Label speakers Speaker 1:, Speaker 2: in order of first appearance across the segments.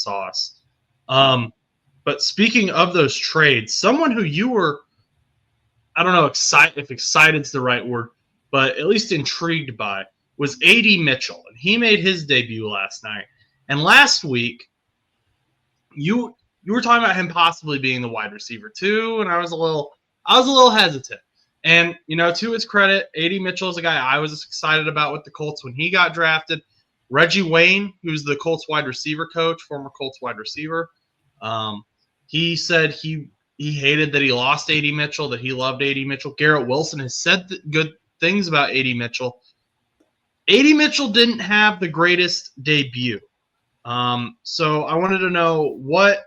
Speaker 1: sauce. But speaking of those trades, someone who you were, I don't know, if excited's the right word, but at least intrigued by was A.D. Mitchell, and he made his debut last night. And last week, you were talking about him possibly being the wide receiver too, and I was a little hesitant. And to his credit, A.D. Mitchell is a guy I was excited about with the Colts when he got drafted. Reggie Wayne, who's the Colts wide receiver coach, former Colts wide receiver, he said he hated that he lost A.D. Mitchell, that he loved A.D. Mitchell. Garrett Wilson has said good things about A.D. Mitchell. A.D. Mitchell didn't have the greatest debut. So I wanted to know, what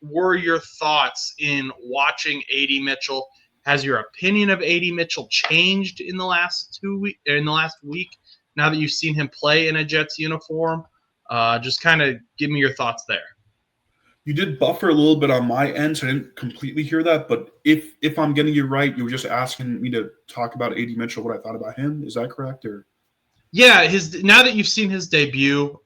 Speaker 1: were your thoughts in watching A.D. Mitchell? Has your opinion of A.D. Mitchell changed in the last week, now that you've seen him play in a Jets uniform? Just kind of give me your thoughts there.
Speaker 2: You did buffer a little bit on my end, so I didn't completely hear that. But if I'm getting you right, you were just asking me to talk about A.D. Mitchell, what I thought about him. Is that correct? Or
Speaker 1: yeah, now that you've seen his debut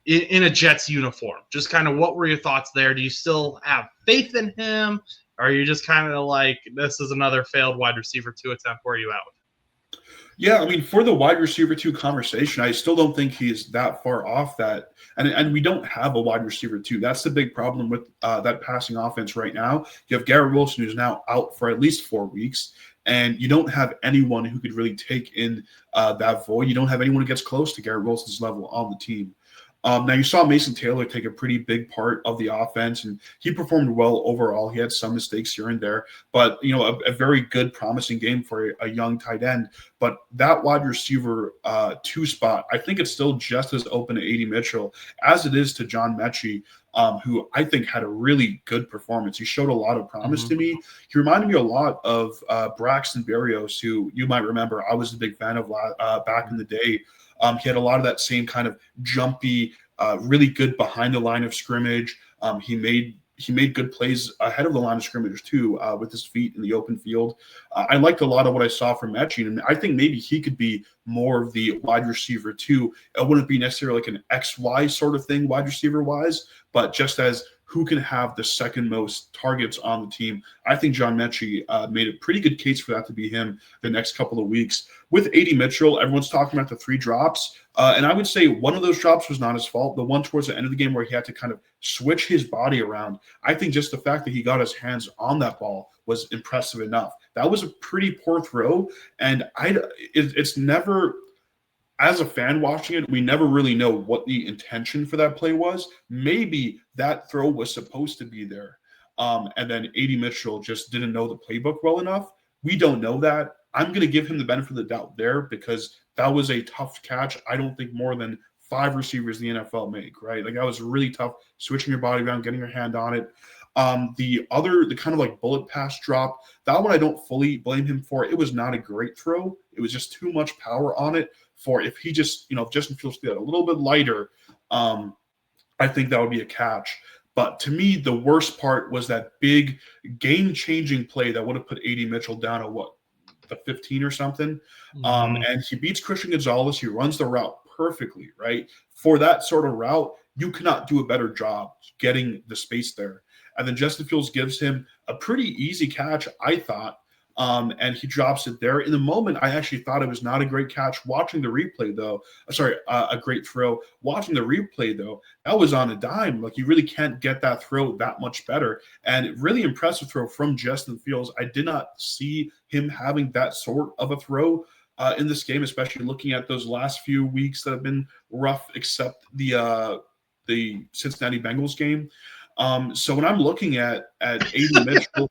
Speaker 1: in a Jets uniform, just kind of what were your thoughts there? Do you still have faith in him? Or are you just kind of like, this is another failed wide receiver 2 attempt? Where are you out?
Speaker 2: Yeah, I mean, for the wide receiver 2 conversation, I still don't think he's that far off that. And we don't have a wide receiver 2. That's the big problem with that passing offense right now. You have Garrett Wilson, who's now out for at least 4 weeks, and you don't have anyone who could really take in that void. You don't have anyone who gets close to Garrett Wilson's level on the team. Now, you saw Mason Taylor take a pretty big part of the offense, and he performed well overall. He had some mistakes here and there, but, a very good, promising game for a young tight end. But that wide receiver 2 spot, I think it's still just as open to A.D. Mitchell as it is to John Mechie, who I think had a really good performance. He showed a lot of promise to me. He reminded me a lot of Braxton Berrios, who you might remember I was a big fan of back in the day. He had a lot of that same kind of jumpy, really good behind the line of scrimmage. He made good plays ahead of the line of scrimmage too, with his feet in the open field. I liked a lot of what I saw from Mechie, and I think maybe he could be more of the wide receiver too. It wouldn't be necessarily like an XY sort of thing, wide receiver wise, but just as who can have the second most targets on the team. I think John Mechie made a pretty good case for that to be him the next couple of weeks. With A.D. Mitchell, everyone's talking about the 3 drops, and I would say one of those drops was not his fault. The one towards the end of the game where he had to kind of switch his body around, I think just the fact that he got his hands on that ball was impressive enough. That was a pretty poor throw, and it's never – as a fan watching it, we never really know what the intention for that play was. Maybe that throw was supposed to be there, and then A.D. Mitchell just didn't know the playbook well enough. We don't know that. I'm going to give him the benefit of the doubt there because that was a tough catch. I don't think more than 5 receivers in the NFL make, right? Like, that was really tough, switching your body around, getting your hand on it. The kind of like bullet pass drop, that one I don't fully blame him for. It was not a great throw. It was just too much power on it. For if he just, if Justin Fields did a little bit lighter, I think that would be a catch. But to me, the worst part was that big game-changing play that would have put A.D. Mitchell down at the 15 or something. And he beats Christian Gonzalez. He runs the route perfectly, right? For that sort of route, you cannot do a better job getting the space there. And then Justin Fields gives him a pretty easy catch, I thought. And he drops it there. In the moment, I actually thought it was not a great catch. Watching the replay, though, a great throw. Watching the replay, though, that was on a dime. Like, you really can't get that throw that much better. And really impressive throw from Justin Fields. I did not see him having that sort of a throw in this game, especially looking at those last few weeks that have been rough, except the Cincinnati Bengals game. So when I'm looking at A.D. Mitchell,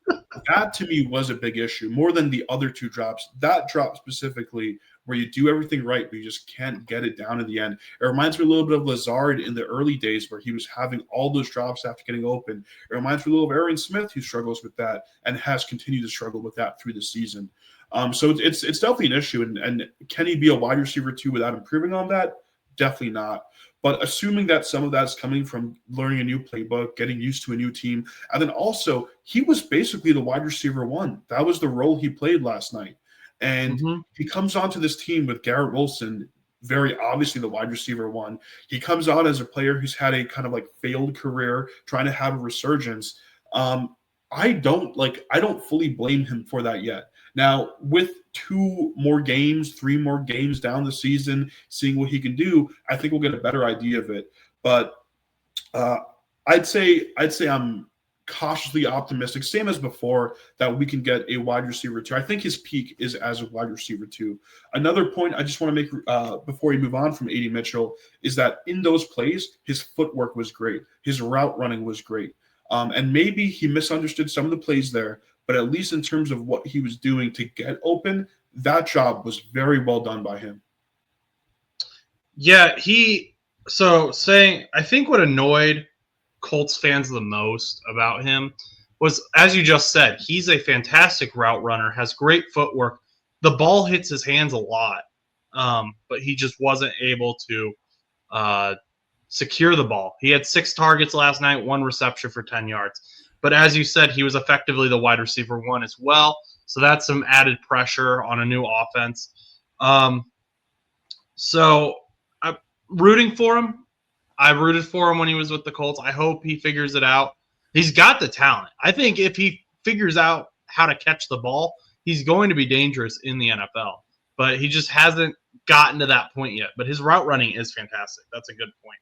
Speaker 2: that to me was a big issue, more than the other 2 drops. That drop specifically, where you do everything right, but you just can't get it down in the end. It reminds me a little bit of Lazard in the early days where he was having all those drops after getting open. It reminds me a little of Aaron Smith, who struggles with that and has continued to struggle with that through the season. So it's definitely an issue. And can he be a wide receiver 2 without improving on that? Definitely not. But assuming that some of that's coming from learning a new playbook, getting used to a new team, and then also he was basically the wide receiver 1. That was the role he played last night. And he comes onto this team with Garrett Wilson, very obviously the wide receiver one. He comes out as a player who's had a kind of like failed career, trying to have a resurgence. I don't fully blame him for that yet. Now, with 3 more games down the season, seeing what he can do, I think we'll get a better idea of it. But I'd say I'm cautiously optimistic, same as before, that we can get a wide receiver 2. I think his peak is as a wide receiver 2. Another point I just want to make before we move on from A.D. Mitchell is that in those plays, his footwork was great. His route running was great. And maybe he misunderstood some of the plays there, but at least in terms of what he was doing to get open, that job was very well done by him.
Speaker 1: Yeah, I think what annoyed Colts fans the most about him was, as you just said, he's a fantastic route runner, has great footwork. The ball hits his hands a lot, but he just wasn't able to secure the ball. He had 6 targets last night, 1 reception for 10 yards. But as you said, he was effectively the wide receiver 1 as well. So that's some added pressure on a new offense. So I'm rooting for him. I rooted for him when he was with the Colts. I hope he figures it out. He's got the talent. I think if he figures out how to catch the ball, he's going to be dangerous in the NFL. But he just hasn't gotten to that point yet. But his route running is fantastic. That's a good point.